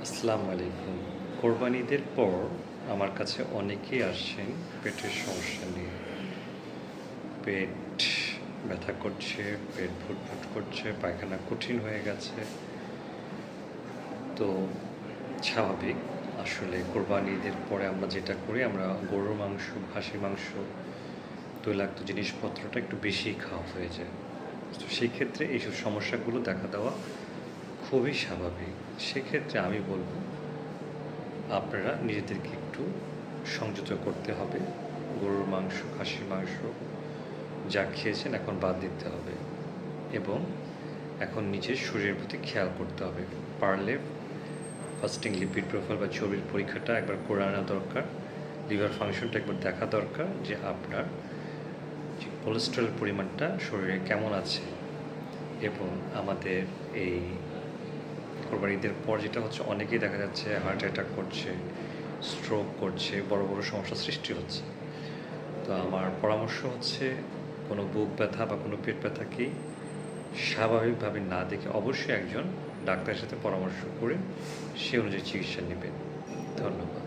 আসসালামু আলাইকুম। কোরবানিদের পর আমার কাছে অনেকেই আসছেন পেটের সমস্যা নিয়ে। পেট ব্যথা করছে, পেট ফুটফুট করছে, পায়খানা কঠিন হয়ে গেছে। তো স্বাভাবিক। আসলে কোরবানি ঈদের পরে আমরা যেটা করি, আমরা গরুর মাংস, খাসির মাংস, তৈলাক্ত জিনিসপত্রটা একটু বেশিই খাওয়া হয়ে যায়। তো সেই ক্ষেত্রে এইসব সমস্যাগুলো দেখা দেওয়া খুবই স্বাভাবিক। সেক্ষেত্রে আমি বলব আপনারা নিজেদেরকে একটু সংযত করতে হবে। গরুর মাংস, খাসির মাংস যা খেয়েছেন এখন বাদ দিতে হবে এবং এখন নিজের শরীরের প্রতি খেয়াল করতে হবে। পারলে ফাস্টিং লিপিড প্রোফাইল বা চর্বির পরীক্ষাটা একবার করে আনা দরকার। লিভার ফাংশনটা একবার দেখা দরকার যে আপনার যে কোলেস্টেরল পরিমাণটা শরীরে কেমন আছে। এবং আমাদের এই কোরবানি ঈদের পর যেটা হচ্ছে, অনেকেই দেখা যাচ্ছে হার্ট অ্যাটাক করছে, স্ট্রোক করছে, বড় বড় সমস্যার সৃষ্টি হচ্ছে। তো আমার পরামর্শ হচ্ছে কোনো বুক ব্যথা বা কোনো পেট ব্যথাকেই স্বাভাবিকভাবে না দেখে অবশ্যই একজন ডাক্তারের সাথে পরামর্শ করে সে অনুযায়ী চিকিৎসা নেবেন। ধন্যবাদ।